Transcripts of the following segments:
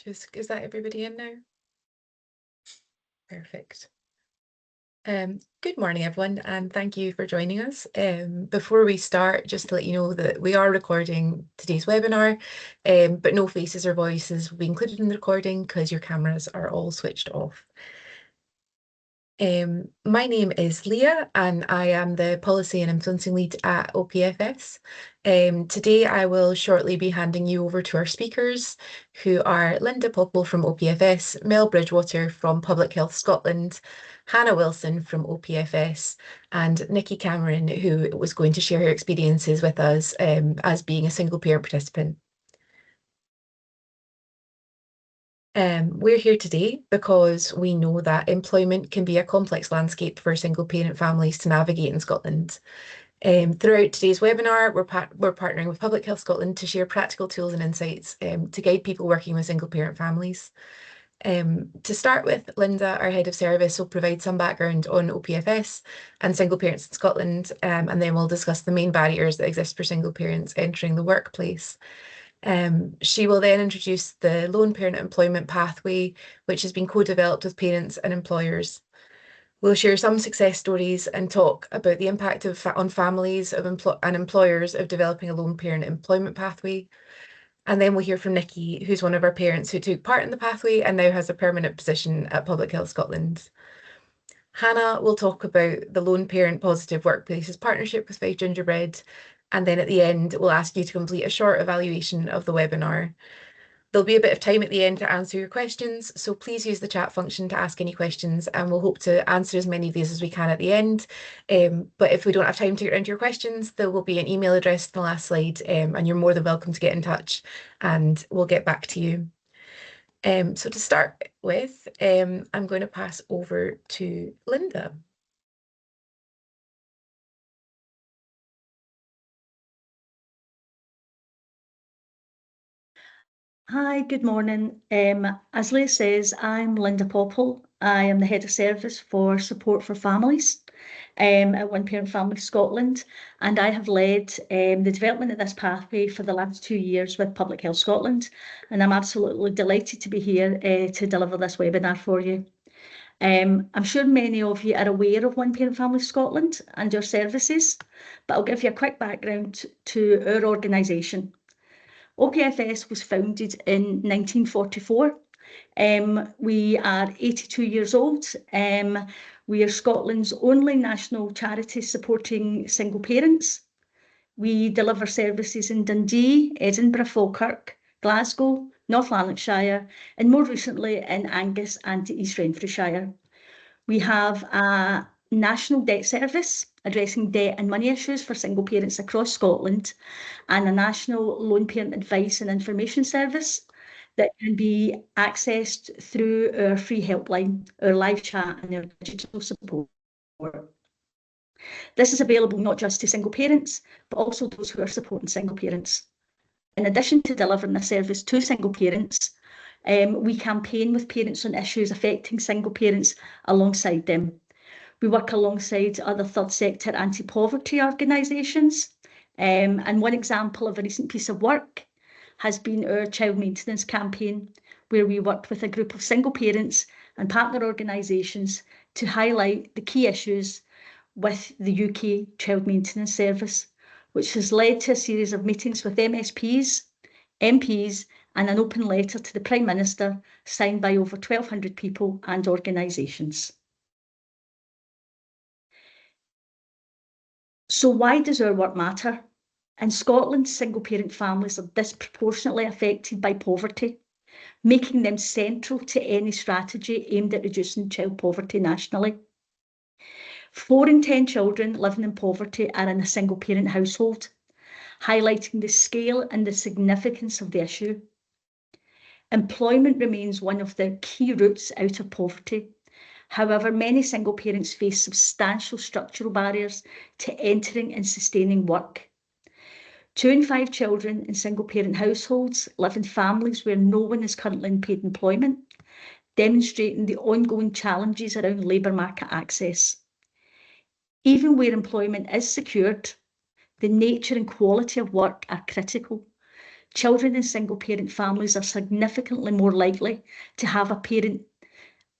Is that everybody in now? Perfect. Good morning, everyone, and thank you for joining us. Before we start, just to let you know that we are recording today's webinar, but no faces or voices will be included in the recording because your cameras are all switched off. My name is Leah, and I am the Policy and Influencing Lead at OPFS. Today, I will shortly be handing you over to our speakers, who are Linda Pople from OPFS, Mel Bridgwood from Public Health Scotland, Hannah Wilson from OPFS, and Nikki Cameron, who was going to share her experiences with us as being a single parent participant. We're here today because we know that employment can be a complex landscape for single parent families to navigate in Scotland. Throughout today's webinar, we're partnering with Public Health Scotland to share practical tools and insights to guide people working with single parent families. To start with, Linda, our Head of Service, will provide some background on OPFS and single parents in Scotland, and then we'll discuss the main barriers that exist for single parents entering the workplace. She will then introduce the Lone Parent Employment Pathway, which has been co-developed with parents and employers. We'll share some success stories and talk about the impact on families and employers of developing a Lone Parent Employment Pathway. And then we'll hear from Nikki, who's one of our parents who took part in the pathway and now has a permanent position at Public Health Scotland. Hannah will talk about the Lone Parent Positive Workplaces partnership with Five Gingerbread. And then at the end, we'll ask you to complete a short evaluation of the webinar. There'll be a bit of time at the end to answer your questions, so please use the chat function to ask any questions, and we'll hope to answer as many of these as we can at the end. But if we don't have time to get into your questions, there will be an email address in the last slide, and you're more than welcome to get in touch, and we'll get back to you. So to start with, I'm going to pass over to Linda. Hi, good morning. As Leah says, I'm Linda Pople. I am the Head of Service for Support for Families at One Parent Family Scotland, and I have led the development of this pathway for the last 2 years with Public Health Scotland, and I'm absolutely delighted to be here to deliver this webinar for you. I'm sure many of you are aware of One Parent Family Scotland and our services, but I'll give you a quick background to our organisation. OPFS was founded in 1944. We are 82 years old. We are Scotland's only national charity supporting single parents. We deliver services in Dundee, Edinburgh, Falkirk, Glasgow, North Lanarkshire, and more recently in Angus and East Renfrewshire. We have a national debt service addressing debt and money issues for single parents across Scotland, and a national lone parent advice and information service that can be accessed through our free helpline, our live chat, and our digital support. This is available not just to single parents, but also those who are supporting single parents. In addition to delivering a service to single parents, we campaign with parents on issues affecting single parents alongside them. We work alongside other third sector anti-poverty organisations. And one example of a recent piece of work has been our child maintenance campaign, where we worked with a group of single parents and partner organisations to highlight the key issues with the UK child maintenance service, which has led to a series of meetings with MSPs, MPs, and an open letter to the Prime Minister signed by over 1,200 people and organisations. So why does our work matter? In Scotland, single parent families are disproportionately affected by poverty, making them central to any strategy aimed at reducing child poverty nationally. 4 in 10 children living in poverty are in a single parent household, highlighting the scale and the significance of the issue. Employment remains one of the key routes out of poverty. However, many single parents face substantial structural barriers to entering and sustaining work. 2 in 5 children in single parent households live in families where no one is currently in paid employment, demonstrating the ongoing challenges around labour market access. Even where employment is secured, the nature and quality of work are critical. Children in single-parent families are significantly more likely to have a parent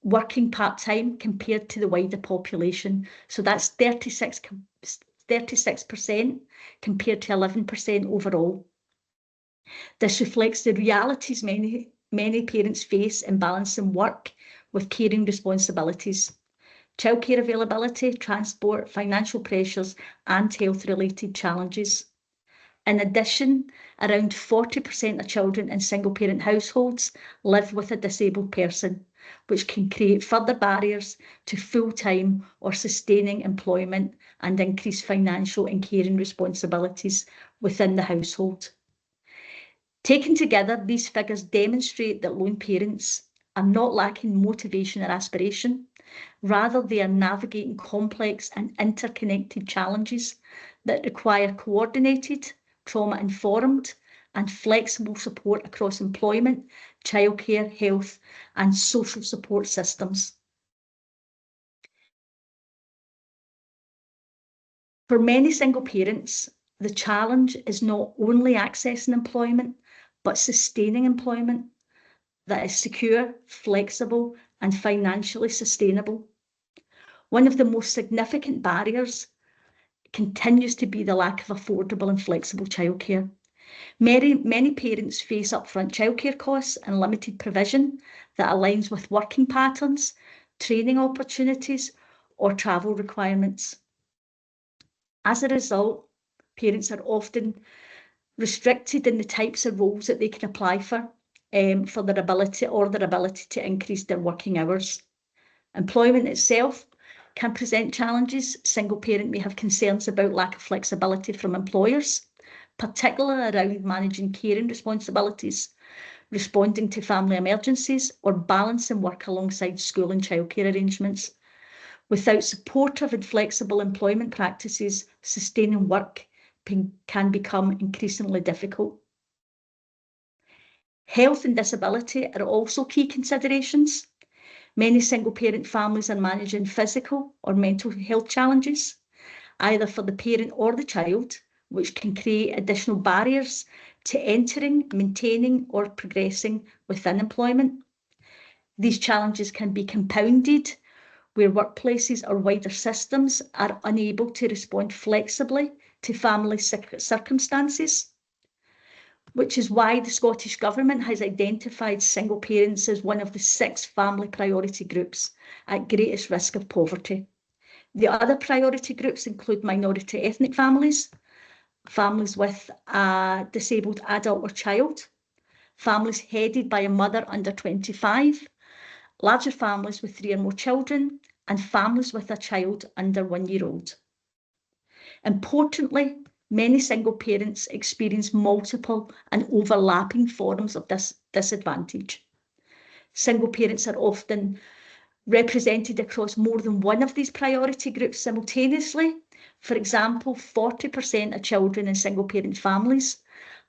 working part-time compared to the wider population. So that's 36% compared to 11% overall. This reflects the realities many parents face in balancing work with caring responsibilities, childcare availability, transport, financial pressures, and health-related challenges. In addition, around 40% of children in single-parent households live with a disabled person, which can create further barriers to full-time or sustaining employment and increase financial and caring responsibilities within the household. Taken together, these figures demonstrate that lone parents are not lacking motivation or aspiration. Rather, they are navigating complex and interconnected challenges that require coordinated, trauma-informed and flexible support across employment, childcare, health and social support systems. For many single parents, the challenge is not only accessing employment, but sustaining employment that is secure, flexible and financially sustainable. One of the most significant barriers continues to be the lack of affordable and flexible childcare. Many parents face upfront childcare costs and limited provision that aligns with working patterns, training opportunities or travel requirements. As a result, parents are often restricted in the types of roles that they can apply for their ability to increase their working hours. Employment itself can present challenges. Single parent may have concerns about lack of flexibility from employers, particularly around managing caring responsibilities, responding to family emergencies, or balancing work alongside school and childcare arrangements. Without supportive and flexible employment practices, sustaining work can become increasingly difficult. Health and disability are also key considerations. Many single-parent families are managing physical or mental health challenges, either for the parent or the child, which can create additional barriers to entering, maintaining, or progressing within employment. These challenges can be compounded where workplaces or wider systems are unable to respond flexibly to family circumstances, which is why the Scottish Government has identified single parents as one of the 6 family priority groups at greatest risk of poverty. The other priority groups include minority ethnic families, families with a disabled adult or child, families headed by a mother under 25, larger families with 3 or more children, and families with a child under 1 year old. Importantly, many single parents experience multiple and overlapping forms of disadvantage. Single parents are often represented across more than one of these priority groups simultaneously. For example, 40% of children in single parent families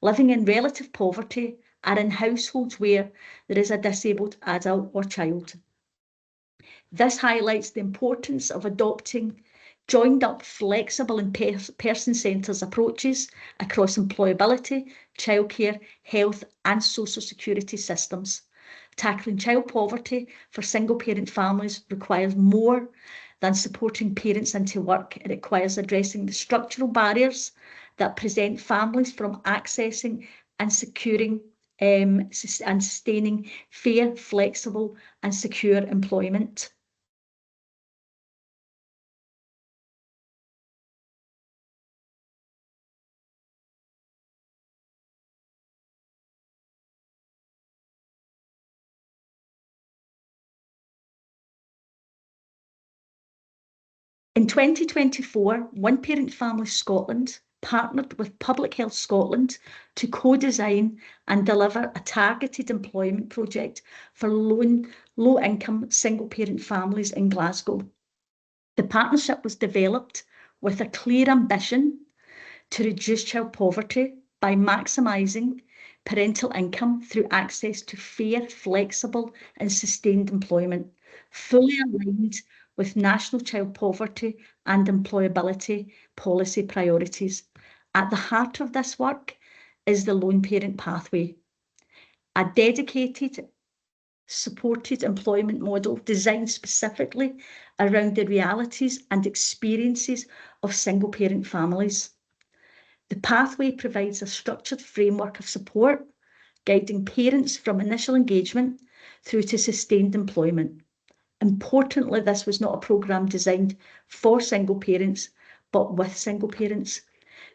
living in relative poverty are in households where there is a disabled adult or child. This highlights the importance of adopting joined up, flexible and person-centred approaches across employability, childcare, health and social security systems. Tackling child poverty for single-parent families requires more than supporting parents into work. It requires addressing the structural barriers that prevent families from accessing and securing and sustaining fair, flexible and secure employment. In 2024, One Parent Families Scotland partnered with Public Health Scotland to co-design and deliver a targeted employment project for low-income single-parent families in Glasgow. The partnership was developed with a clear ambition to reduce child poverty by maximising parental income through access to fair, flexible and sustained employment, fully aligned with national child poverty and employability policy priorities. At the heart of this work is the lone parent pathway, a dedicated, supported employment model designed specifically around the realities and experiences of single parent families. The pathway provides a structured framework of support, guiding parents from initial engagement through to sustained employment. Importantly, this was not a programme designed for single parents, but with single parents.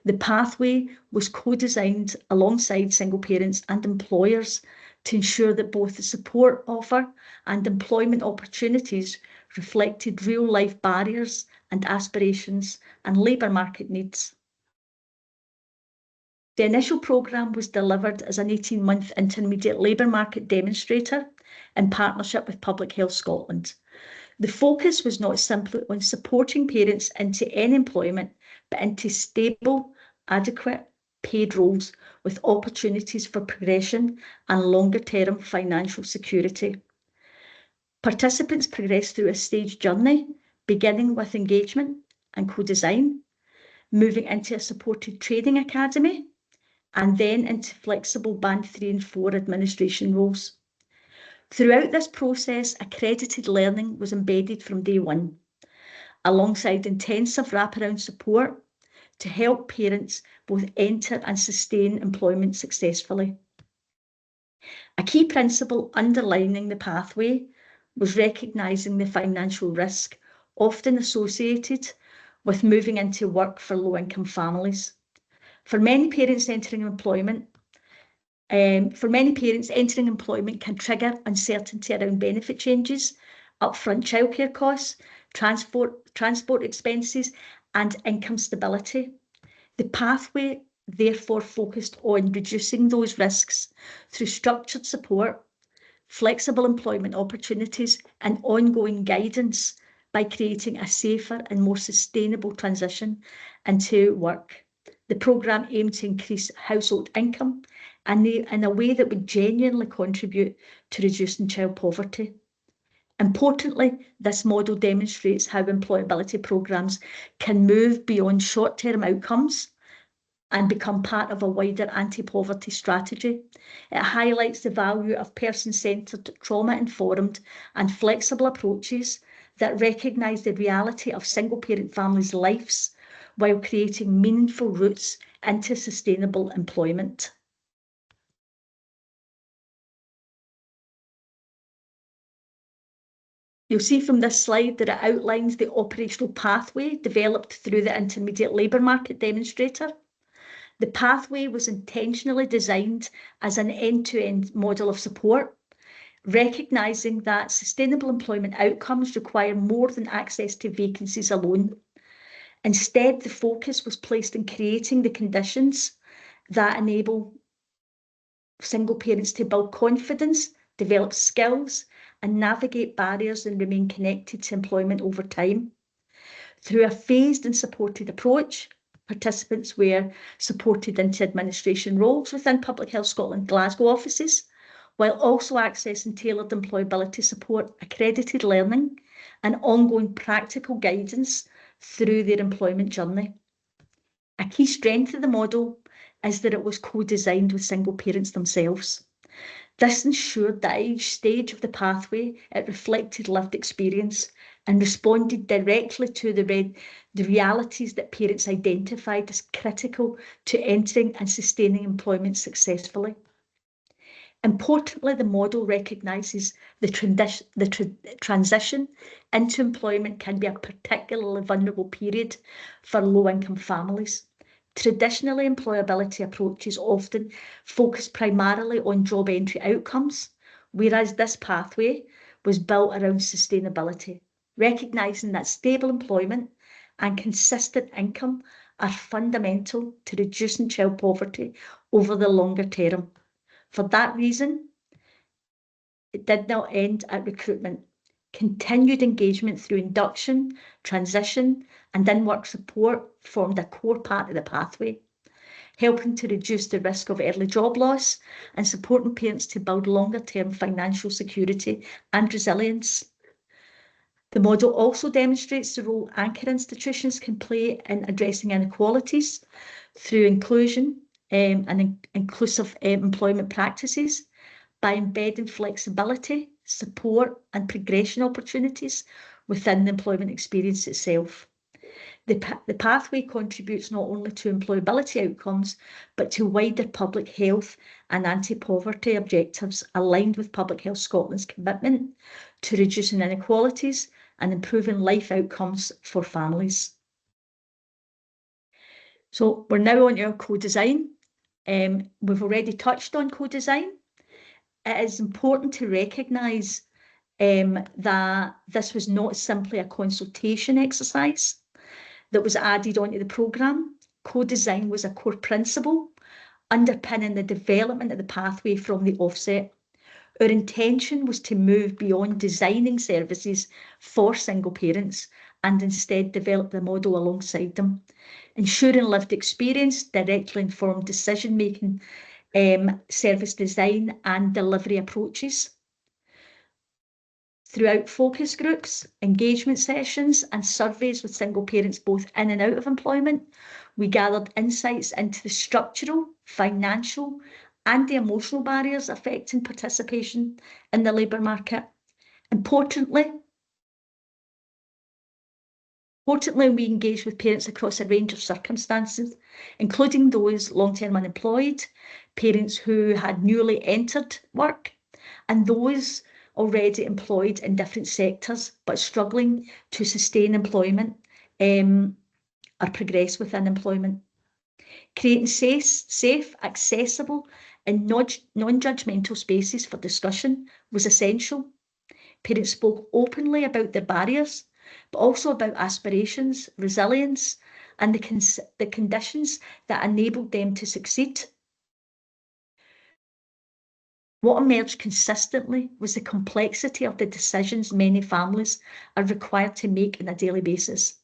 The pathway was co-designed alongside single parents and employers to ensure that both the support offer and employment opportunities reflected real-life barriers and aspirations and labour market needs. The initial programme was delivered as an 18-month intermediate labour market demonstrator in partnership with Public Health Scotland. The focus was not simply on supporting parents into any employment, but into stable, adequate, paid roles with opportunities for progression and longer-term financial security. Participants progressed through a staged journey, beginning with engagement and co-design, moving into a supported training academy, and then into flexible Band 3 and 4 administration roles. Throughout this process, accredited learning was embedded from day one, alongside intensive wraparound support to help parents both enter and sustain employment successfully. A key principle underlining the pathway was recognising the financial risk often associated with moving into work for low-income families. For many parents, entering employment can trigger uncertainty around benefit changes, upfront childcare costs, transport expenses, and income stability. The pathway therefore focused on reducing those risks through structured support, flexible employment opportunities, and ongoing guidance by creating a safer and more sustainable transition into work. The programme aimed to increase household income and in a way that would genuinely contribute to reducing child poverty. Importantly, this model demonstrates how employability programmes can move beyond short-term outcomes and become part of a wider anti-poverty strategy. It highlights the value of person-centred, trauma-informed and flexible approaches that recognise the reality of single-parent families' lives while creating meaningful routes into sustainable employment. You'll see from this slide that it outlines the operational pathway developed through the intermediate labour market demonstrator. The pathway was intentionally designed as an end-to-end model of support, recognising that sustainable employment outcomes require more than access to vacancies alone. Instead, the focus was placed in creating the conditions that enable single parents to build confidence, develop skills, and navigate barriers and remain connected to employment over time. Through a phased and supported approach, participants were supported into administration roles within Public Health Scotland Glasgow offices, while also accessing tailored employability support, accredited learning, and ongoing practical guidance through their employment journey. A key strength of the model is that it was co-designed with single parents themselves. This ensured that at each stage of the pathway, it reflected lived experience and responded directly to the realities that parents identified as critical to entering and sustaining employment successfully. Importantly, the model recognises the transition into employment can be a particularly vulnerable period for low-income families. Traditionally, employability approaches often focus primarily on job entry outcomes, whereas this pathway was built around sustainability, recognising that stable employment and consistent income are fundamental to reducing child poverty over the longer term. For that reason, it did not end at recruitment. Continued engagement through induction, transition, and in-work support formed a core part of the pathway, helping to reduce the risk of early job loss and supporting parents to build longer-term financial security and resilience. The model also demonstrates the role anchor institutions can play in addressing inequalities through inclusion, and inclusive employment practices by embedding flexibility, support and progression opportunities within the employment experience itself. The pathway contributes not only to employability outcomes, but to wider public health and anti-poverty objectives aligned with Public Health Scotland's commitment to reducing inequalities and improving life outcomes for families. So we're now on to our co-design. We've already touched on co-design. It is important to recognise that this was not simply a consultation exercise that was added onto the programme. Co-design was a core principle underpinning the development of the pathway from the offset. Our intention was to move beyond designing services for single parents and instead develop the model alongside them, ensuring lived experience, directly informed decision-making, service design and delivery approaches. Throughout focus groups, engagement sessions and surveys with single parents both in and out of employment, we gathered insights into the structural, financial and the emotional barriers affecting participation in the labour market. Importantly, we engaged with parents across a range of circumstances, including those long-term unemployed, parents who had newly entered work, and those already employed in different sectors but struggling to sustain employment or progress within employment. Creating safe, accessible and non-judgmental spaces for discussion was essential. Parents spoke openly about their barriers, but also about aspirations, resilience and the conditions that enabled them to succeed. What emerged consistently was the complexity of the decisions many families are required to make on a daily basis.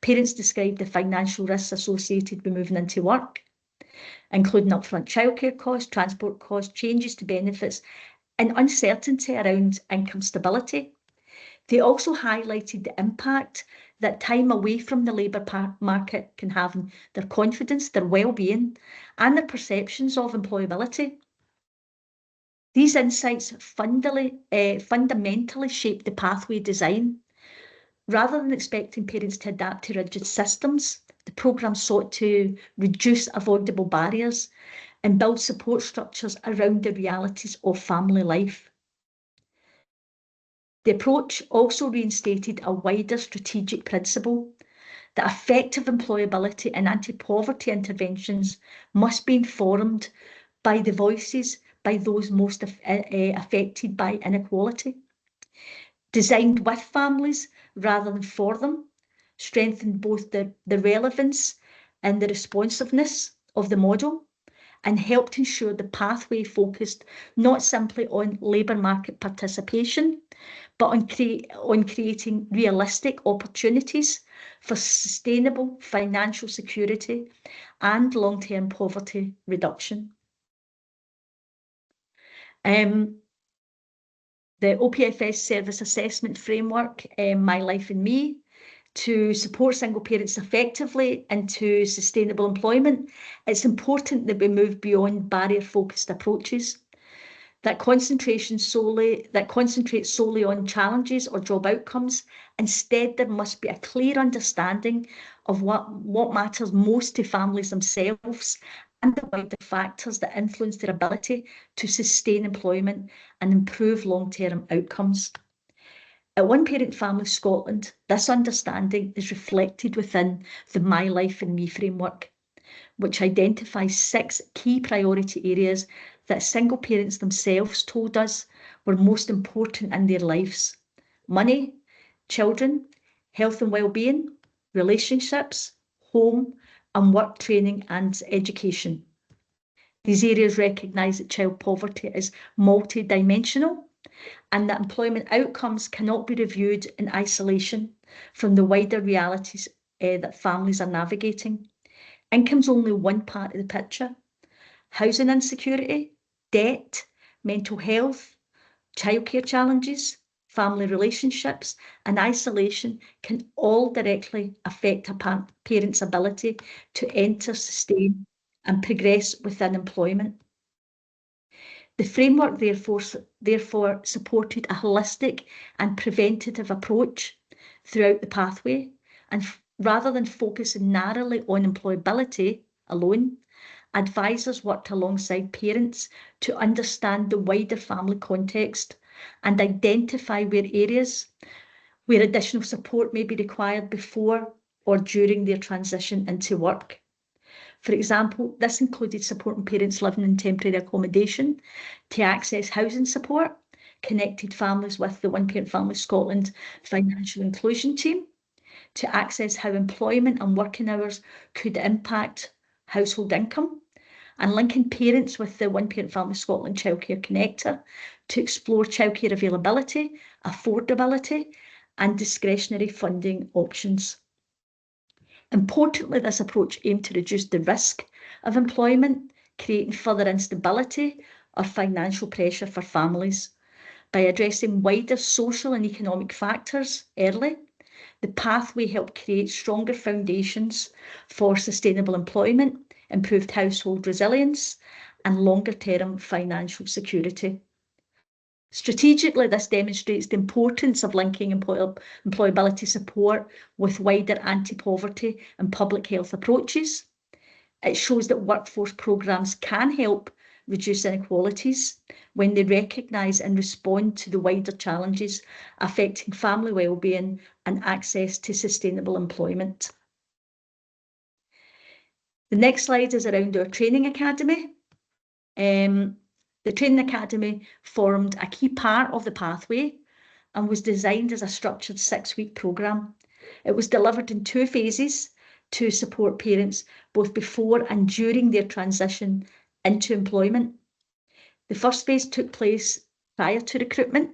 Parents described the financial risks associated with moving into work, including upfront childcare costs, transport costs, changes to benefits, and uncertainty around income stability. They also highlighted the impact that time away from the labour market can have on their confidence, their well-being, and their perceptions of employability. These insights fundamentally shape the pathway design. Rather than expecting parents to adapt to rigid systems, the programme sought to reduce avoidable barriers and build support structures around the realities of family life. The approach also reinstated a wider strategic principle that effective employability and anti-poverty interventions must be informed by the voices by those most affected by inequality. Designed with families rather than for them, strengthened both the relevance and the responsiveness of the model and helped ensure the pathway focused not simply on labour market participation, but on creating realistic opportunities for sustainable financial security and long-term poverty reduction. The OPFS Service Assessment Framework, My Life and Me, to support single parents effectively into sustainable employment, it's important that we move beyond barrier-focused approaches that concentrate solely on challenges or job outcomes. Instead, there must be a clear understanding of what matters most to families themselves and the wider factors that influence their ability to sustain employment and improve long-term outcomes. At One Parent Families Scotland, this understanding is reflected within the My Life and Me framework, which identifies 6 key priority areas that single parents themselves told us were most important in their lives: money, children, health and well-being, relationships, home, and work training and education. These areas recognise that child poverty is multidimensional and that employment outcomes cannot be reviewed in isolation from the wider realities that families are navigating. Income's only one part of the picture. Housing insecurity, debt, mental health, childcare challenges, family relationships and isolation can all directly affect a parent's ability to enter, sustain and progress within employment. The framework therefore supported a holistic and preventative approach throughout the pathway, and rather than focusing narrowly on employability alone, advisors worked alongside parents to understand the wider family context and identify where areas where additional support may be required before or during their transition into work. For example, this included supporting parents living in temporary accommodation to access housing support, connected families with the One Parent Family Scotland Financial Inclusion Team, to access how employment and working hours could impact household income, and linking parents with the One Parent Family Scotland Childcare Connector to explore childcare availability, affordability, and discretionary funding options. Importantly, this approach aimed to reduce the risk of employment, creating further instability or financial pressure for families. By addressing wider social and economic factors early, the pathway helped create stronger foundations for sustainable employment, improved household resilience, and longer-term financial security. Strategically, this demonstrates the importance of linking employability support with wider anti-poverty and public health approaches. It shows that workforce programmes can help reduce inequalities when they recognise and respond to the wider challenges affecting family wellbeing and access to sustainable employment. The next slide is around our training academy. The Training Academy formed a key part of the pathway and was designed as a structured 6-week programme. It was delivered in 2 phases to support parents both before and during their transition into employment. The first phase took place prior to recruitment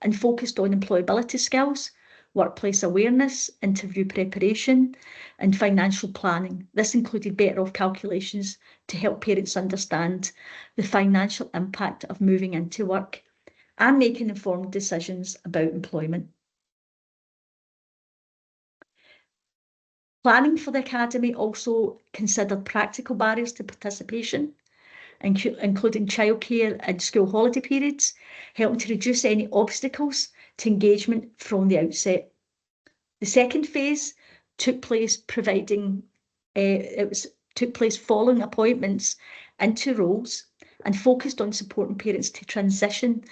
and focused on employability skills, workplace awareness, interview preparation, and financial planning. This included better off calculations to help parents understand the financial impact of moving into work and making informed decisions about employment. Planning for the Academy also considered practical barriers to participation, including childcare and school holiday periods, helping to reduce any obstacles to engagement from the outset. The second phase took place following appointments into roles and focused on supporting parents to transition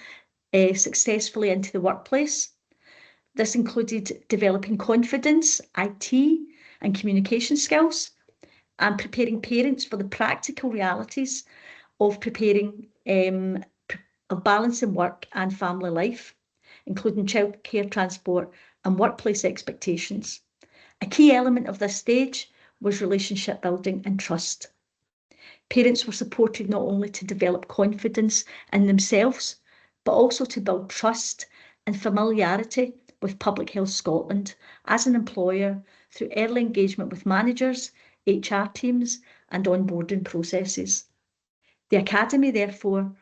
successfully into the workplace. This included developing confidence, IT, and communication skills, and preparing parents for the practical realities of balancing work and family life, including childcare, transport, and workplace expectations. A key element of this stage was relationship building and trust. Parents were supported not only to develop confidence in themselves, but also to build trust and familiarity with Public Health Scotland as an employer through early engagement with managers, HR teams, and onboarding processes. The Academy, therefore,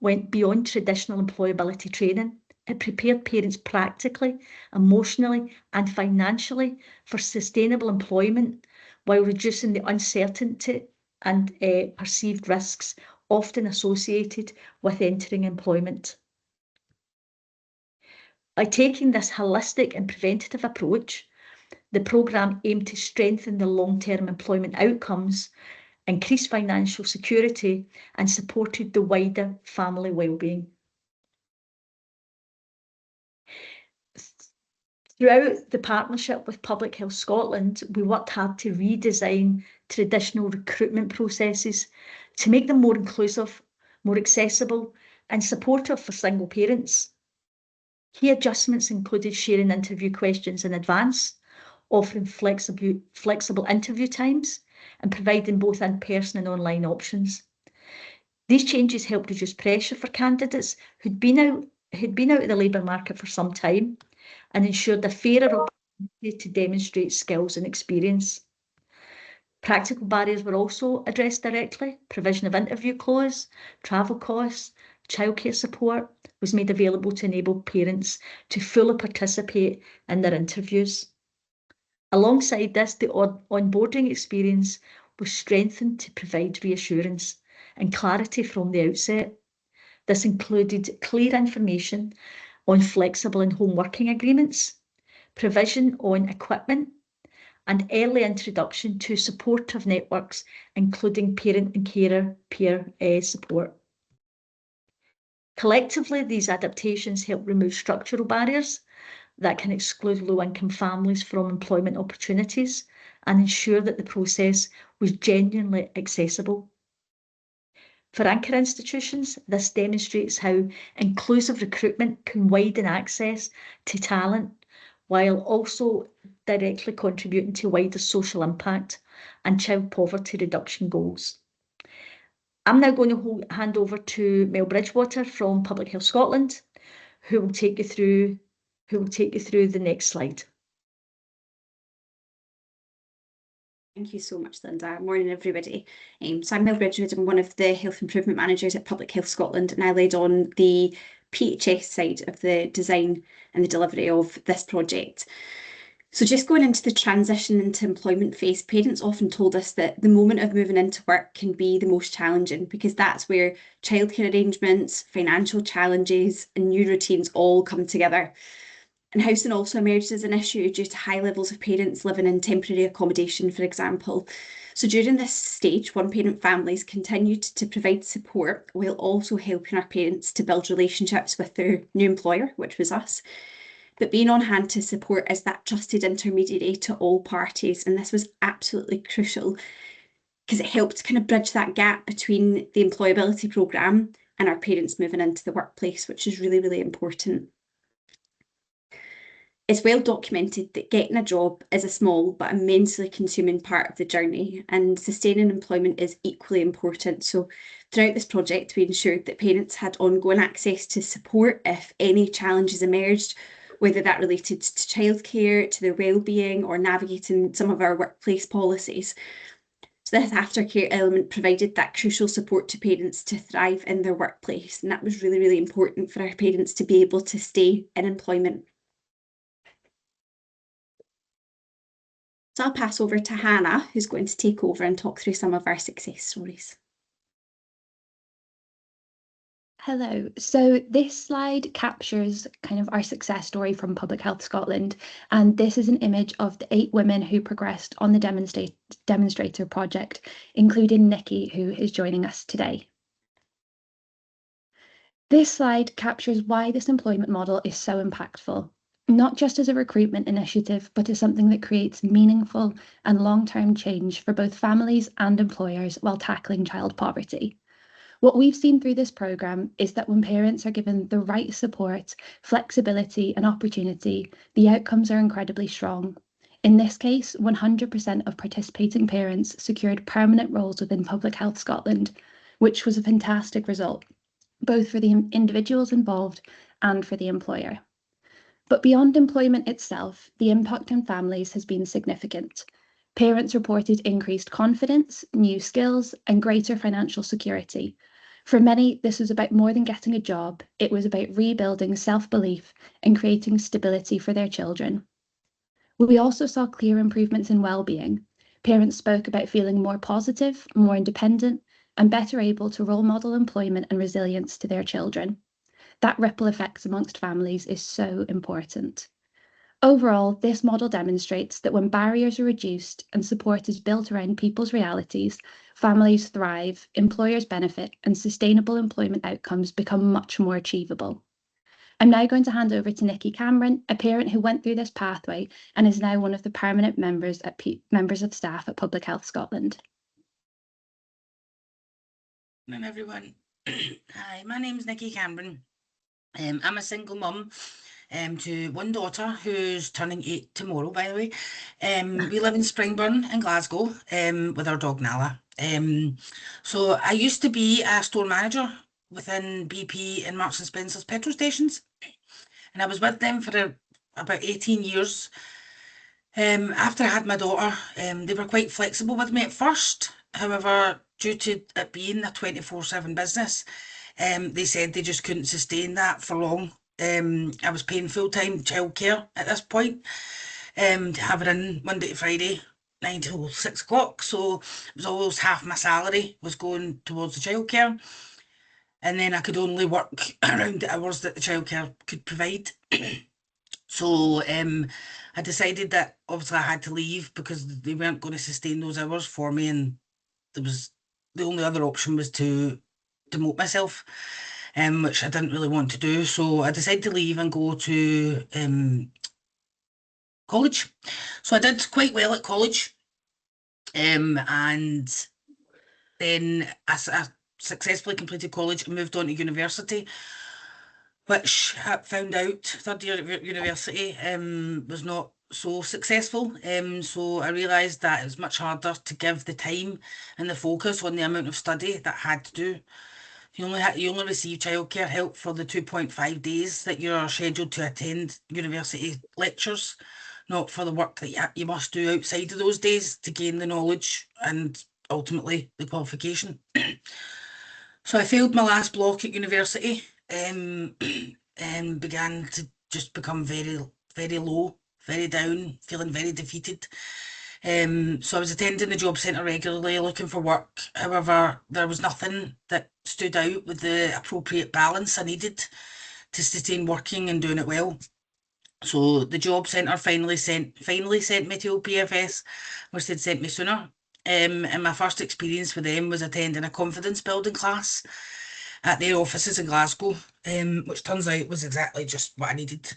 went beyond traditional employability training. It prepared parents practically, emotionally, and financially for sustainable employment while reducing the uncertainty and perceived risks often associated with entering employment. By taking this holistic and preventative approach, the programme aimed to strengthen the long-term employment outcomes, increase financial security, and supported the wider family wellbeing. Throughout the partnership with Public Health Scotland, we worked hard to redesign traditional recruitment processes to make them more inclusive, more accessible, and supportive for single parents. Key adjustments included sharing interview questions in advance, offering flexible interview times, and providing both in-person and online options. These changes helped reduce pressure for candidates who'd been out of the labour market for some time and ensured a fairer opportunity to demonstrate skills and experience. Practical barriers were also addressed directly. Provision of interview clothes, travel costs, childcare support was made available to enable parents to fully participate in their interviews. Alongside this, the onboarding experience was strengthened to provide reassurance and clarity from the outset. This included clear information on flexible and home working agreements, provision on equipment, and early introduction to supportive networks, including parent and carer peer support. Collectively, these adaptations help remove structural barriers that can exclude low-income families from employment opportunities and ensure that the process was genuinely accessible. For anchor institutions, this demonstrates how inclusive recruitment can widen access to talent while also directly contributing to wider social impact and child poverty reduction goals. I'm now going to hand over to Mel Bridgwood from Public Health Scotland, who will take you through the next slide. Thank you so much, Linda. Morning, everybody. So I'm Mel Bridgwood. I'm one of the Health Improvement Managers at Public Health Scotland, and I led on the PHS side of the design and the delivery of this project. So just going into the transition into employment phase, parents often told us that the moment of moving into work can be the most challenging because that's where childcare arrangements, financial challenges, and new routines all come together. And housing also emerged as an issue due to high levels of parents living in temporary accommodation, for example. So during this stage, one-parent families continued to provide support while also helping our parents to build relationships with their new employer, which was us. But being on hand to support as that trusted intermediary to all parties. And this was absolutely crucial because it helped kind of bridge that gap between the employability programme and our parents moving into the workplace, which is really, really important. It's well documented that getting a job is a small but immensely consuming part of the journey, and sustaining employment is equally important. So throughout this project, we ensured that parents had ongoing access to support if any challenges emerged, whether that related to childcare, to their well-being, or navigating some of our workplace policies. So this aftercare element provided that crucial support to parents to thrive in their workplace, and that was really, really important for our parents to be able to stay in employment. So I'll pass over to Hannah, who's going to take over and talk through some of our success stories. Hello. So this slide captures kind of our success story from Public Health Scotland, and this is an image of the 8 women who progressed on the demonstrator project, including Nikki, who is joining us today. This slide captures why this employment model is so impactful, not just as a recruitment initiative, but as something that creates meaningful and long-term change for both families and employers while tackling child poverty. What we've seen through this programme is that when parents are given the right support, flexibility and opportunity, the outcomes are incredibly strong. In this case, 100% of participating parents secured permanent roles within Public Health Scotland, which was a fantastic result, both for the individuals involved and for the employer. But beyond employment itself, the impact on families has been significant. Parents reported increased confidence, new skills, and greater financial security. For many, this was about more than getting a job. It was about rebuilding self-belief and creating stability for their children. We also saw clear improvements in well-being. Parents spoke about feeling more positive, more independent, and better able to role model employment and resilience to their children. That ripple effect amongst families is so important. Overall, this model demonstrates that when barriers are reduced and support is built around people's realities, families thrive, employers benefit, and sustainable employment outcomes become much more achievable. I'm now going to hand over to Nikki Cameron, a parent who went through this pathway and is now one of the permanent members of staff at Public Health Scotland. Good morning, everyone. Hi, my name is Nikki Cameron. I'm a single mum to one daughter who's turning 8 tomorrow, by the way. We live in Springburn in Glasgow with our dog Nala. So I used to be a store manager within BP and Marks and Spencer's petrol stations, and I was with them for about 18 years. After I had my daughter, they were quite flexible with me at first. However, due to it being a 24/7 business, they said they just couldn't sustain that for long. I was paying full-time childcare at this point, to have her in Monday to Friday, 9 till 6 o'clock, so it was always half my salary was going towards the childcare, and then I could only work around the hours that the childcare could provide. So I decided that obviously I had to leave because they weren't going to sustain those hours for me, and there was the only other option was to demote myself, which I didn't really want to do. So I decided to leave and go to college. So I did quite well at college, and then I successfully completed college and moved on to university, which I found out third year at university was not so successful. So I realised that it was much harder to give the time and the focus on the amount of study that I had to do. You only receive childcare help for the 2.5 days that you're scheduled to attend university lectures, not for the work that you must do outside of those days to gain the knowledge and ultimately the qualification. So I failed my last block at university, and began to just become very, very low, very down, feeling very defeated. So I was attending the job centre regularly, looking for work. However, there was nothing that stood out with the appropriate balance I needed to sustain working and doing it well. So the job centre finally sent me to OPFS, which they'd sent me sooner. And my first experience with them was attending a confidence building class at their offices in Glasgow, which turns out was exactly just what I needed.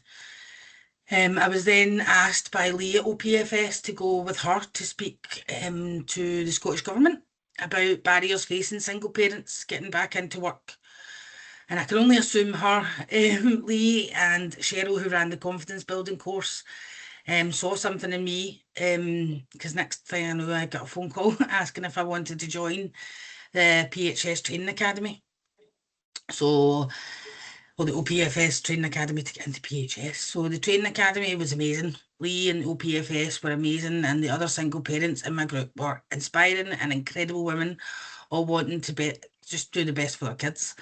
I was then asked by Lee at OPFS to go with her to speak to the Scottish Government about barriers facing single parents getting back into work. And I can only assume her, Lee and Cheryl, who ran the confidence building course, saw something in me, because next thing I know, I got a phone call asking if I wanted to join the PHS Training Academy. So, well, the OPFS Training Academy to get into PHS. So the Training Academy was amazing. Lee and OPFS were amazing, and the other single parents in my group were inspiring and incredible women, all wanting to just do the best for their kids.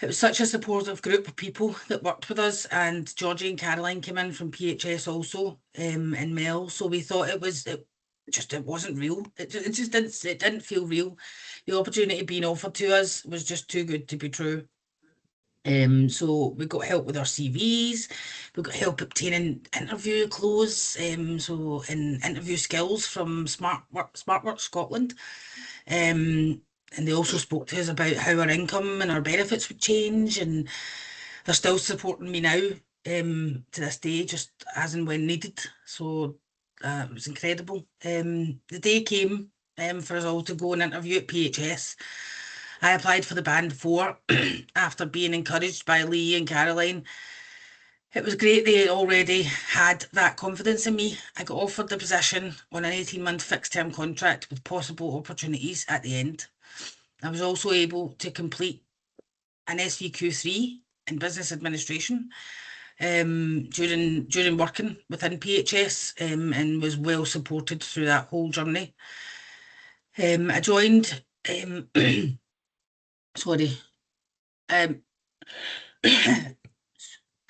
It was such a supportive group of people that worked with us, and Georgie and Caroline came in from PHS also, and Mel. So we thought it wasn't real. It didn't feel real. The opportunity being offered to us was just too good to be true. So we got help with our CVs, we got help obtaining interview clothes, and interview skills from SmartWork Scotland. And they also spoke to us about how our income and our benefits would change, and they're still supporting me now, to this day, just as and when needed. So it was incredible. The day came for us all to go and interview at PHS. I applied for the band 4 after being encouraged by Lee and Caroline. It was great they already had that confidence in me. I got offered the position on an 18-month fixed-term contract with possible opportunities at the end. I was also able to complete an SVQ3 in business administration during working within PHS, and was well supported through that whole journey. I joined sorry. The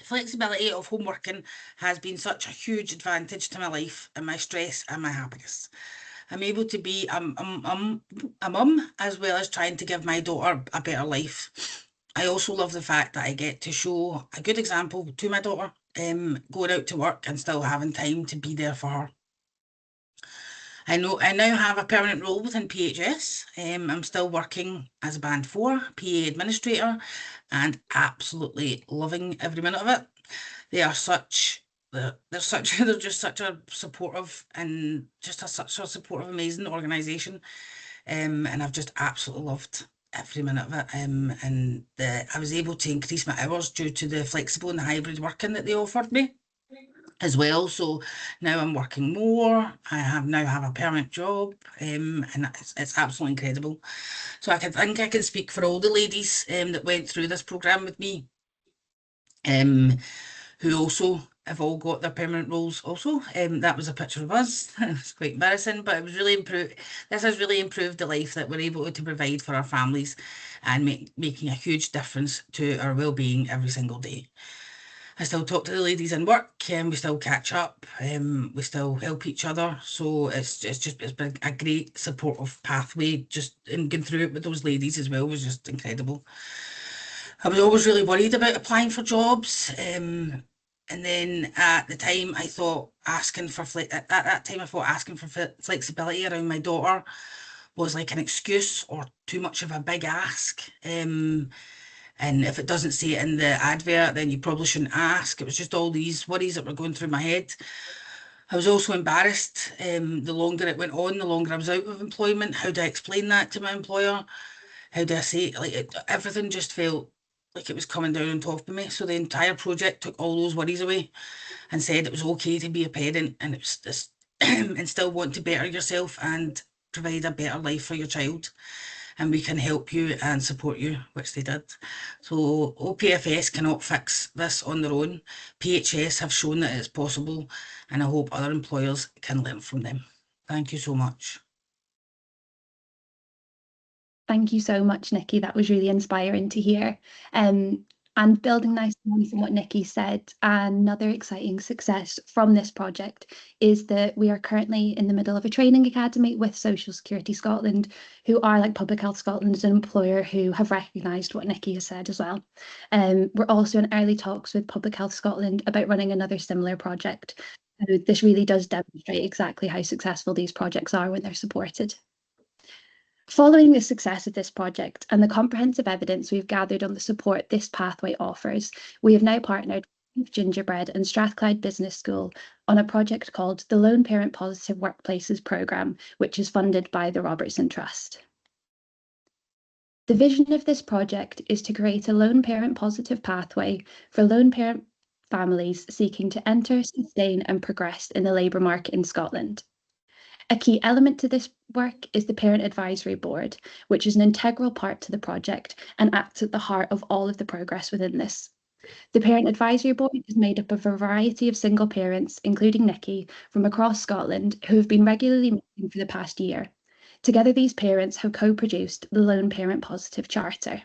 flexibility of home working has been such a huge advantage to my life and my stress and my happiness. I'm able to be a mum as well as trying to give my daughter a better life. I also love the fact that I get to show a good example to my daughter, going out to work and still having time to be there for her. I now have a permanent role within PHS. I'm still working as a band 4 PA administrator and absolutely loving every minute of it. They're just such a supportive and such a supportive, amazing organisation. And I've just absolutely loved every minute of it. And I was able to increase my hours due to the flexible and the hybrid working that they offered me as well. So now I'm working more. I now have a permanent job, and it's absolutely incredible. So I think I can speak for all the ladies that went through this programme with me, who also have all got their permanent roles also. That was a picture of us. It's quite embarrassing, but it was really improved. This has really improved the life that we're able to provide for our families, and making a huge difference to our well-being every single day. I still talk to the ladies in work, and we still catch up, we still help each other. So it's been a great supportive pathway. Just in going through it with those ladies as well was just incredible. I was always really worried about applying for jobs. And then at the time I thought asking for flexibility around my daughter was like an excuse or too much of a big ask. And if it doesn't say it in the advert, then you probably shouldn't ask. It was just all these worries that were going through my head. I was also embarrassed. The longer it went on, the longer I was out of employment. How do I explain that to my employer? How do I say it? Like everything just felt like it was coming down on top of me. So the entire project took all those worries away and said it was okay to be a parent, and it was this and still want to better yourself and provide a better life for your child. And we can help you and support you, which they did. So OPFS cannot fix this on their own. PHS have shown that it's possible, and I hope other employers can learn from them. Thank you so much. Thank you so much, Nikki. That was really inspiring to hear. And building nicely on what Nikki said, another exciting success from this project is that we are currently in the middle of a training academy with Social Security Scotland, who are like Public Health Scotland as an employer who have recognised what Nikki has said as well. We're also in early talks with Public Health Scotland about running another similar project. This really does demonstrate exactly how successful these projects are when they're supported. Following the success of this project and the comprehensive evidence we've gathered on the support this pathway offers, we have now partnered with Gingerbread and Strathclyde Business School on a project called the Lone Parent Positive Workplaces Programme, which is funded by the Robertson Trust. The vision of this project is to create a lone parent positive pathway for lone parent families seeking to enter, sustain and progress in the labour market in Scotland. A key element to this work is the Parent Advisory Board, which is an integral part to the project and acts at the heart of all of the progress within this. The Parent Advisory Board is made up of a variety of single parents, including Nikki, from across Scotland, who have been regularly meeting for the past year. Together, these parents have co-produced the Lone Parent Positive Charter.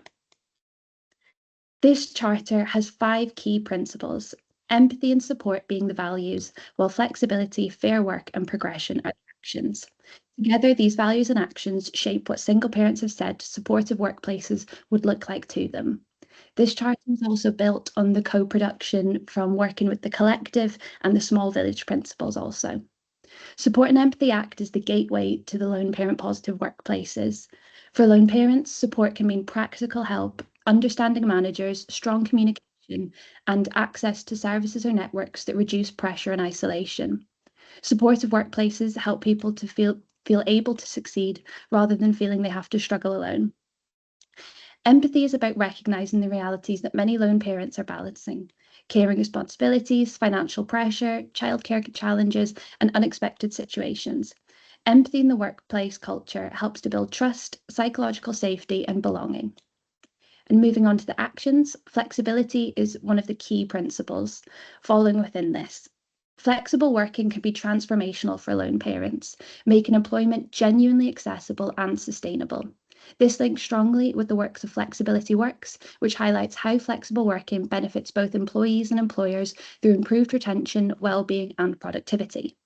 This charter has 5 key principles, empathy and support being the values, while flexibility, fair work and progression are actions. Together, these values and actions shape what single parents have said supportive workplaces would look like to them. This charter is also built on the co-production from working with the collective and the small village principles also. Support and Empathy Act is the gateway to the lone parent positive workplaces. For lone parents, support can mean practical help, understanding managers, strong communication, and access to services or networks that reduce pressure and isolation. Supportive workplaces help people to feel able to succeed rather than feeling they have to struggle alone. Empathy is about recognising the realities that many lone parents are balancing: caring responsibilities, financial pressure, childcare challenges, and unexpected situations. Empathy in the workplace culture helps to build trust, psychological safety, and belonging. And moving on to the actions, flexibility is one of the key principles following within this. Flexible working can be transformational for lone parents, making employment genuinely accessible and sustainable. This links strongly with the works of Flexibility Works, which highlights how flexible working benefits both employees and employers through improved retention, well-being and productivity.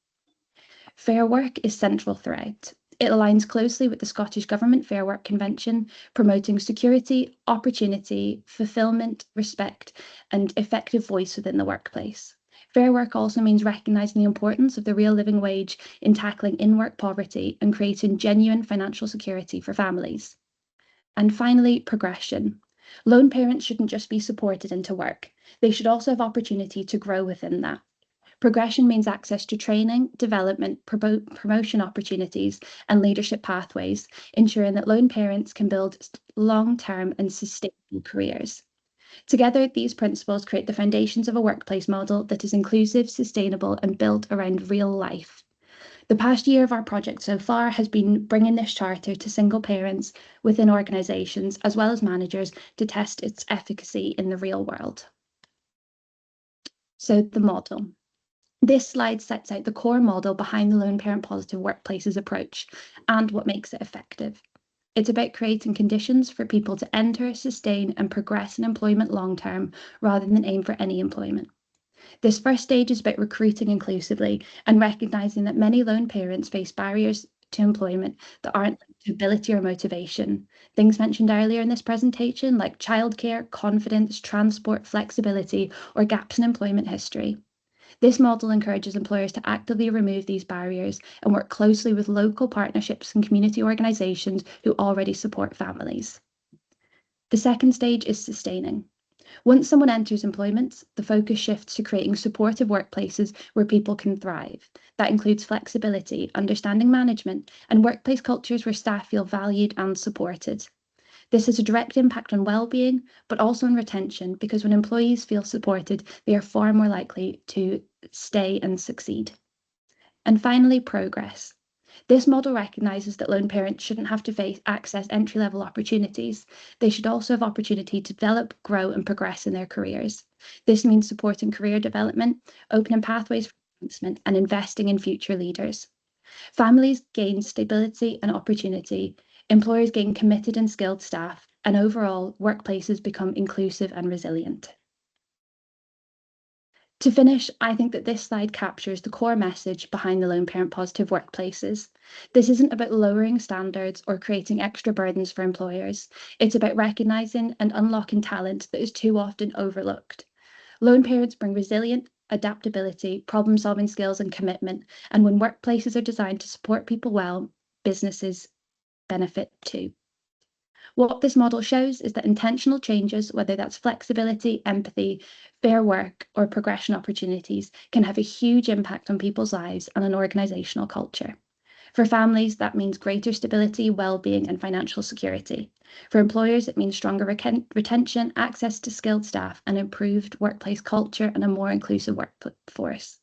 Fair work is central throughout. It aligns closely with the Scottish Government Fair Work Convention, promoting security, opportunity, fulfilment, respect and effective voice within the workplace. Fair work also means recognising the importance of the real living wage in tackling in-work poverty and creating genuine financial security for families. And finally, progression. Lone parents shouldn't just be supported into work. They should also have opportunity to grow within that. Progression means access to training, development, promotion opportunities and leadership pathways, ensuring that lone parents can build long-term and sustainable careers. Together, these principles create the foundations of a workplace model that is inclusive, sustainable, and built around real life. The past year of our project so far has been bringing this charter to single parents within organisations as well as managers to test its efficacy in the real world. So the model. This slide sets out the core model behind the Lone Parent Positive Workplaces approach and what makes it effective. It's about creating conditions for people to enter, sustain and progress in employment long term rather than aim for any employment. This first stage is about recruiting inclusively and recognising that many lone parents face barriers to employment that aren't linked to ability or motivation. Things mentioned earlier in this presentation, like childcare, confidence, transport, flexibility, or gaps in employment history. This model encourages employers to actively remove these barriers and work closely with local partnerships and community organisations who already support families. The second stage is sustaining. Once someone enters employment, the focus shifts to creating supportive workplaces where people can thrive. That includes flexibility, understanding management, and workplace cultures where staff feel valued and supported. This has a direct impact on well-being, but also on retention, because when employees feel supported, they are far more likely to stay and succeed. And finally, progress. This model recognises that lone parents shouldn't have to access entry-level opportunities. They should also have opportunity to develop, grow, and progress in their careers. This means supporting career development, opening pathways for advancement, and investing in future leaders. Families gain stability and opportunity, employers gain committed and skilled staff, and overall, workplaces become inclusive and resilient. To finish, I think that this slide captures the core message behind the lone parent positive workplaces. This isn't about lowering standards or creating extra burdens for employers. It's about recognising and unlocking talent that is too often overlooked. Lone parents bring resilient adaptability, problem-solving skills, and commitment. And when workplaces are designed to support people well, businesses benefit too. What this model shows is that intentional changes, whether that's flexibility, empathy, fair work, or progression opportunities, can have a huge impact on people's lives and on organisational culture. For families, that means greater stability, well-being, and financial security. For employers, it means stronger retention, access to skilled staff, and improved workplace culture and a more inclusive workforce.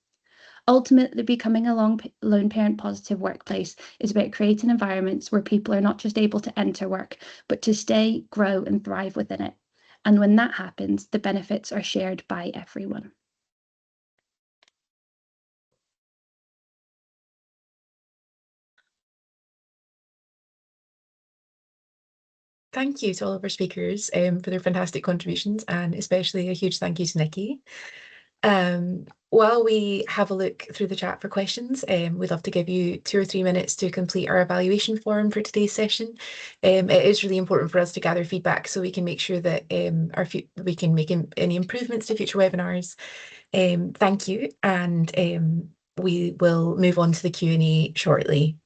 Ultimately, becoming a lone parent positive workplace is about creating environments where people are not just able to enter work, but to stay, grow, and thrive within it. And when that happens, the benefits are shared by everyone. Thank you to all of our speakers for their fantastic contributions, and especially a huge thank you to Nikki. While we have a look through the chat for questions, we'd love to give you 2 or 3 minutes to complete our evaluation form for today's session. It is really important for us to gather feedback so we can make sure that we can make any improvements to future webinars. Thank you, and we will move on to the Q&A shortly.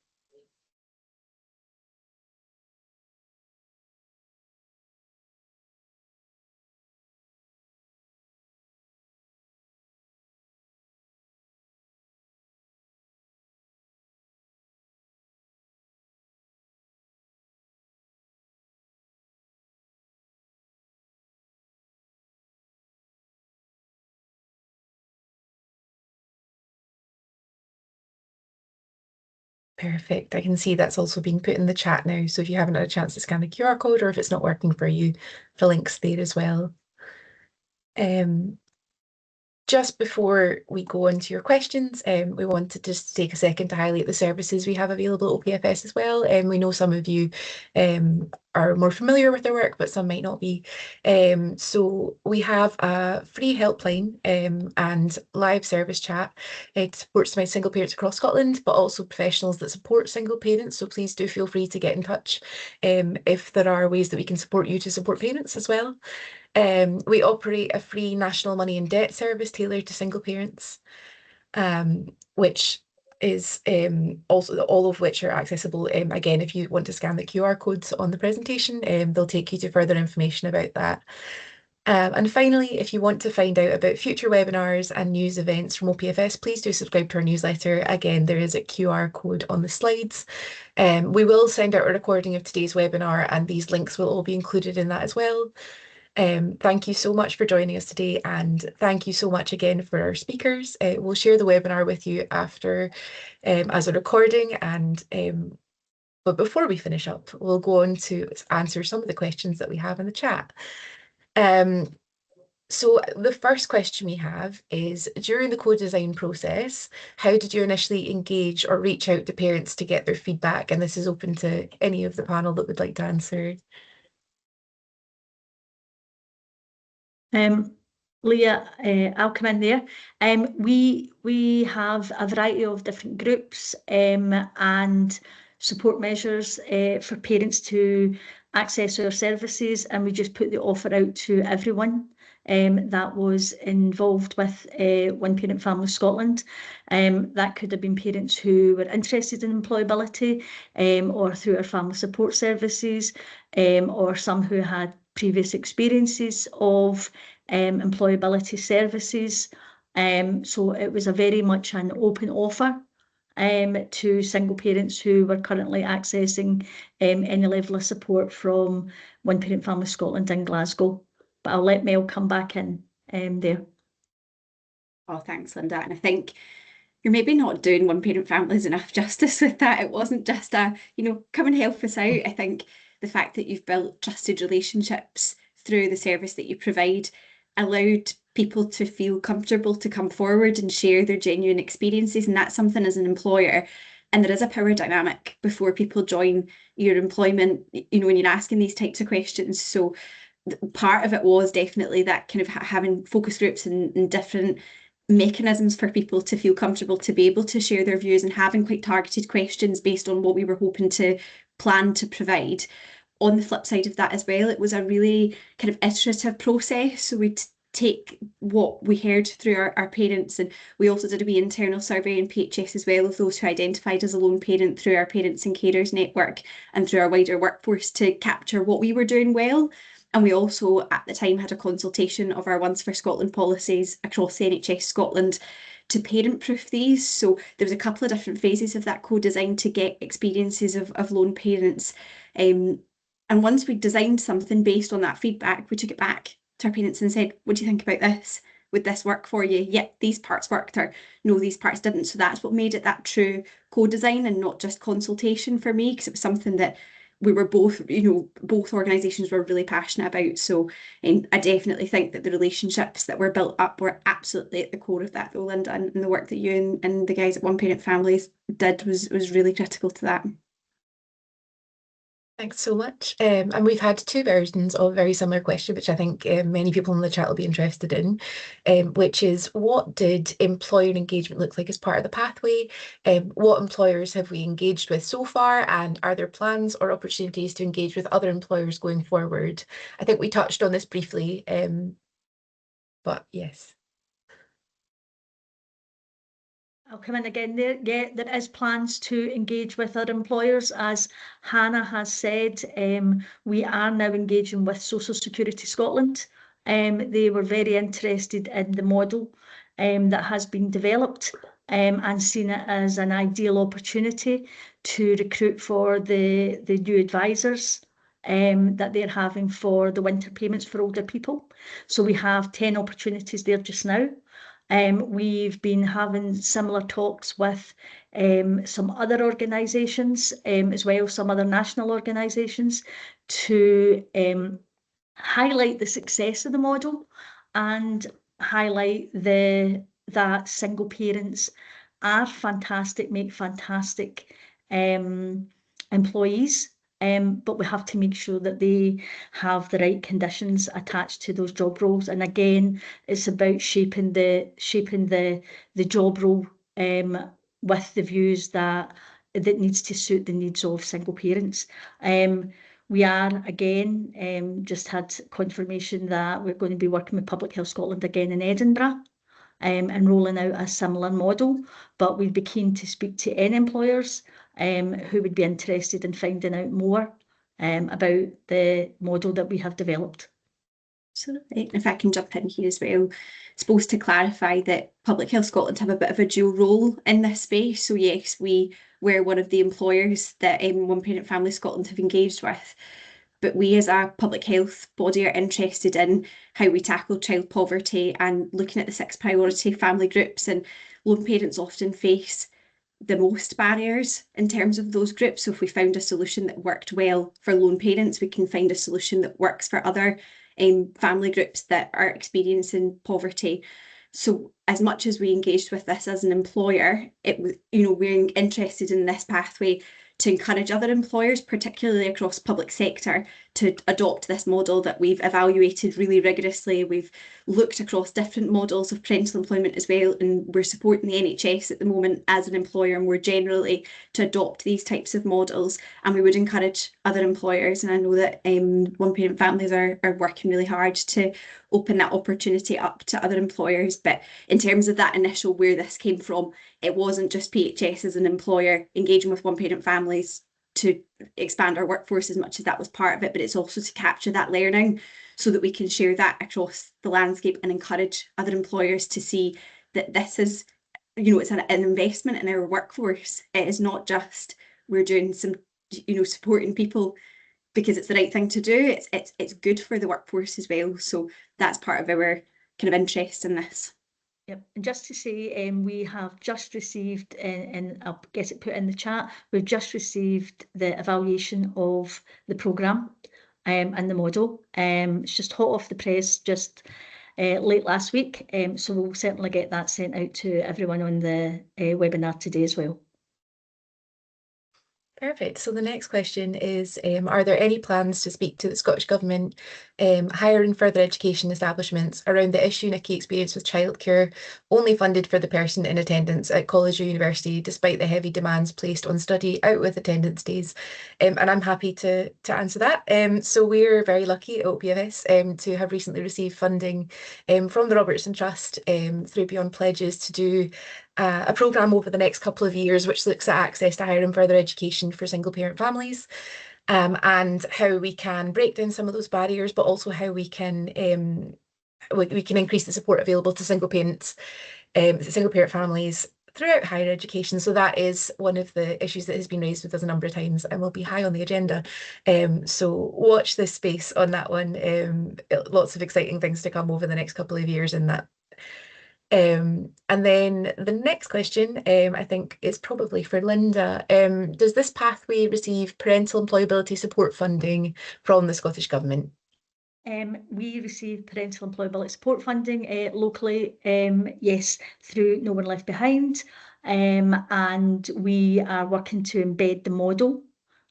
Perfect. I can see that's also being put in the chat now. So if you haven't had a chance to scan the QR code, or if it's not working for you, the link's there as well. Just before we go into your questions, we wanted just to take a second to highlight the services we have available at OPFS as well. We know some of you are more familiar with our work, but some might not be. So we have a free helpline and live service chat. It supports my single parents across Scotland, but also professionals that support single parents. So please do feel free to get in touch if there are ways that we can support you to support parents as well. We operate a free national money and debt service tailored to single parents, which is also all of which are accessible. Again, if you want to scan the QR codes on the presentation, they'll take you to further information about that. And finally, if you want to find out about future webinars and news events from OPFS, please do subscribe to our newsletter. Again, there is a QR code on the slides. We will send out a recording of today's webinar, and these links will all be included in that as well. Thank you so much for joining us today, and thank you so much again for our speakers. We'll share the webinar with you after as a recording, and but before we finish up, we'll go on to answer some of the questions that we have in the chat. So the first question we have is, during the co-design process, how did you initially engage or reach out to parents to get their feedback? And this is open to any of the panel that would like to answer. Leah, I'll come in there. We have a variety of different groups and support measures for parents to access our services, and we just put the offer out to everyone that was involved with One Parent Family Scotland. That could have been parents who were interested in employability or through our family support services, or some who had previous experiences of employability services. So it was a very much an open offer to single parents who were currently accessing any level of support from One Parent Family Scotland in Glasgow. But I'll let Mel come back in there. Oh, thanks, Linda. And I think you're maybe not doing One Parent Families enough justice with that. It wasn't just a, come and help us out. I think the fact that you've built trusted relationships through the service that you provide allowed people to feel comfortable to come forward and share their genuine experiences. And that's something as an employer. And there is a power dynamic before people join your employment, when you're asking these types of questions. So part of it was definitely that kind of having focus groups and different mechanisms for people to feel comfortable to be able to share their views and having quite targeted questions based on what we were hoping to plan to provide. On the flip side of that as well, it was a really kind of iterative process. So we'd take what we heard through our parents, and we also did a wee internal survey in PHS as well of those who identified as a lone parent through our Parents and Carers network and through our wider workforce to capture what we were doing well. And we also, at the time, had a consultation of our Once for Scotland policies across the NHS Scotland to parent-proof these. So there was a couple of different phases of that co-design to get experiences of lone parents. And once we designed something based on that feedback, we took it back to our parents and said, what do you think about this? Would this work for you? Yep, these parts worked, or no, these parts didn't. So that's what made it that true co-design and not just consultation for me, because it was something that we were both, both organisations were really passionate about. So I definitely think that the relationships that were built up were absolutely at the core of that, though, Linda, and the work that you and the guys at One Parent Families did was really critical to that. Thanks so much. And we've had two versions of a very similar question, which I think many people in the chat will be interested in, which is, what did employer engagement look like as part of the pathway? What employers have we engaged with so far? And are there plans or opportunities to engage with other employers going forward? I think we touched on this briefly, but yes. I'll come in again there. Yeah, there is plans to engage with other employers. As Hannah has said, we are now engaging with Social Security Scotland. They were very interested in the model that has been developed and seen it as an ideal opportunity to recruit for the new advisors that they're having for the winter payments for older people. So we have 10 opportunities there just now. We've been having similar talks with some other organisations as well, some other national organisations, to highlight the success of the model and highlight that single parents are fantastic, make fantastic employees. But we have to make sure that they have the right conditions attached to those job roles. And again, it's about shaping the job role with the views that needs to suit the needs of single parents. We are, again, just had confirmation that we're going to be working with Public Health Scotland again in Edinburgh and rolling out a similar model. But we'd be keen to speak to any employers who would be interested in finding out more about the model that we have developed. Absolutely. If I can jump in here as well, supposed to clarify that Public Health Scotland have a bit of a dual role in this space. So yes, we were one of the employers that One Parent Family Scotland have engaged with, but we as a public health body are interested in how we tackle child poverty and looking at the 6 priority family groups, and lone parents often face the most barriers in terms of those groups. So if we found a solution that worked well for lone parents, we can find a solution that works for other family groups that are experiencing poverty. So as much as we engaged with this as an employer, it was, we're interested in this pathway to encourage other employers, particularly across public sector, to adopt this model that we've evaluated really rigorously. We've looked across different models of parental employment as well, and we're supporting the NHS at the moment as an employer more generally to adopt these types of models, and we would encourage other employers, and I know that one parent families are working really hard to open that opportunity up to other employers. But in terms of that initial where this came from, it wasn't just PHS as an employer engaging with one parent families to expand our workforce as much as that was part of it, but it's also to capture that learning so that we can share that across the landscape and encourage other employers to see that this is, you know, it's an investment in our workforce. It is not just we're doing some, you know, supporting people because it's the right thing to do. It's good for the workforce as well. So that's part of our kind of interest in this. Yep, and just to say, we have just received, and I'll get it put in the chat, we've just received the evaluation of the programme and the model. It's just hot off the press, just late last week. So we'll certainly get that sent out to everyone on the webinar today as well. Perfect. So the next question is, are there any plans to speak to the Scottish Government, higher and further education establishments around the issue Nikki experienced with childcare only funded for the person in attendance at college or university, despite the heavy demands placed on study out with attendance days? And I'm happy to answer that. So we're very lucky at OPFS to have recently received funding from the Robertson Trust through Beyond Pledges to do a programme over the next couple of years, which looks at access to higher and further education for single parent families, and how we can break down some of those barriers, but also how we can increase the support available to single parent families throughout higher education. So that is one of the issues that has been raised with us a number of times and will be high on the agenda. So watch this space on that one. Lots of exciting things to come over the next couple of years in that. And then the next question, I think is probably for Linda. Does this pathway receive parental employability support funding from the Scottish Government? We receive parental employability support funding locally, yes, through No One Left Behind, and we are working to embed the model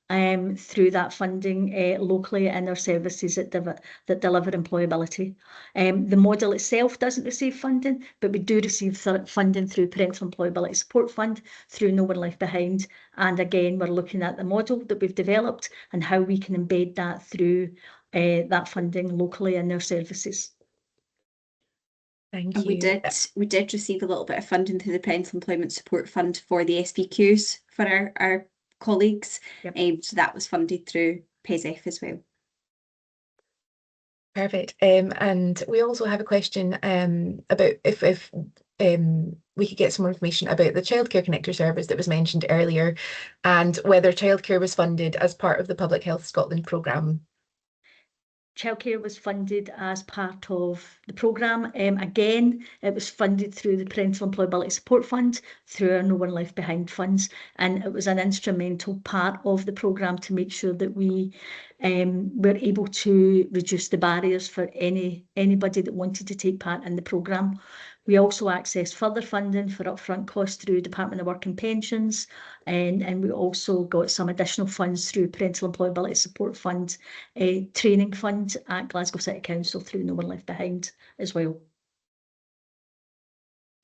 through that funding locally in our services that deliver employability. The model itself doesn't receive funding, but we do receive funding through Parental Employability Support Fund, through No One Left Behind. And again, we're looking at the model that we've developed and how we can embed that through that funding locally in their services. Thank and you. we did receive a little bit of funding through the Parental Employment Support Fund for the SPQs for our colleagues. Yep. So that was funded through PESF as well. Perfect. And we also have a question about if we could get some more information about the Childcare Connector service that was mentioned earlier, and whether childcare was funded as part of the Public Health Scotland programme. Childcare was funded as part of the programme. Again, it was funded through the Parental Employability Support Fund, through our No One Left Behind funds, and it was an instrumental part of the programme to make sure that we were able to reduce the barriers for anybody that wanted to take part in the programme. We also accessed further funding for upfront costs through Department of Work and Pensions, and we also got some additional funds through Parental Employability Support Fund, training fund at Glasgow City Council through No One Left Behind as well.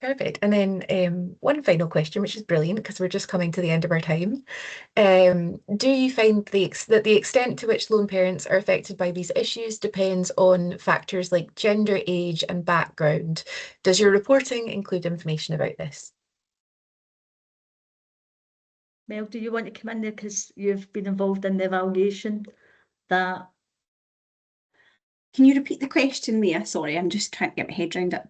Perfect. And then one final question, which is brilliant because we're just coming to the end of our time. Do you find that the extent to which lone parents are affected by these issues depends on factors like gender, age, and background? Does your reporting include information about this? Mel, do you want to come in there because you've been involved in the evaluation? Can you repeat the question, Leah? Sorry, I'm just trying to get my head around it.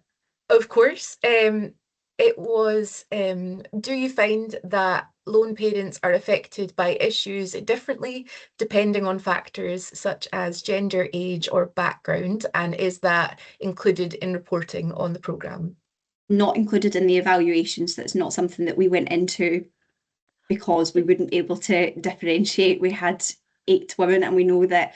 Of course. It was, do you find that lone parents are affected by issues differently depending on factors such as gender, age, or background? And is that included in reporting on the programme? Not included in the evaluations. That's not something that we went into because we wouldn't be able to differentiate. We had 8 women, and we know that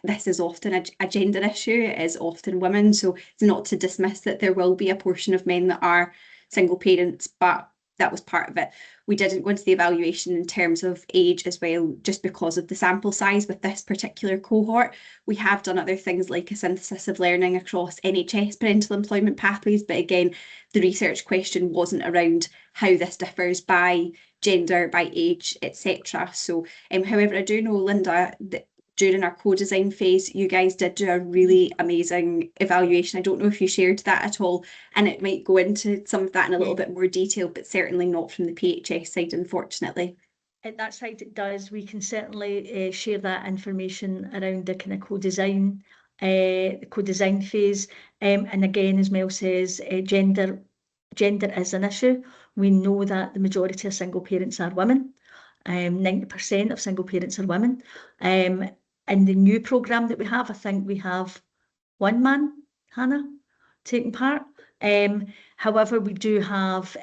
this is often a gender issue. It is often women, so it's not to dismiss that there will be a portion of men that are single parents, but that was part of it. We didn't go into the evaluation in terms of age as well, just because of the sample size with this particular cohort. We have done other things like a synthesis of learning across NHS parental employment pathways, but again, the research question wasn't around how this differs by gender, by age, etc. So, however, I do know, Linda, that during our co-design phase, you guys did do a really amazing evaluation. I don't know if you shared that at all, and it might go into some of that in a little bit more detail, but certainly not from the PHS side, unfortunately. At that side, it does. We can certainly share that information around the kind of co-design phase. And again, as Mel says, gender is an issue. We know that the majority of single parents are women. 90% of single parents are women. In the new programme that we have, I think we have one man, Hannah, taking part. However, we do have,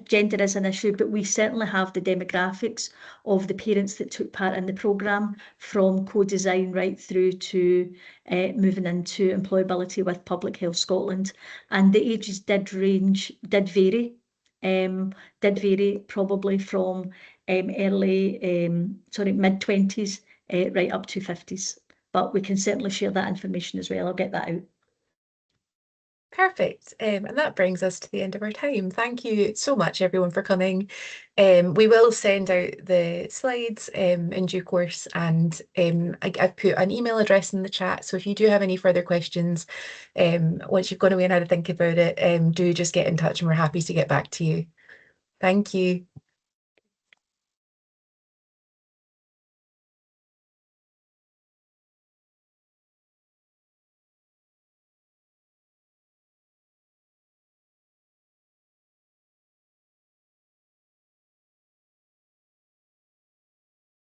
gender is an issue, but we certainly have the demographics of the parents that took part in the programme, from co-design right through to moving into employability with Public Health Scotland. And the ages did vary probably from mid-20s right up to 50s. But we can certainly share that information as well. I'll get that out. Perfect. And that brings us to the end of our time. Thank you so much, everyone, for coming. We will send out the slides in due course, and I've put an email address in the chat. So if you do have any further questions, once you've gone away and had to think about it, do just get in touch, and we're happy to get back to you. Thank you.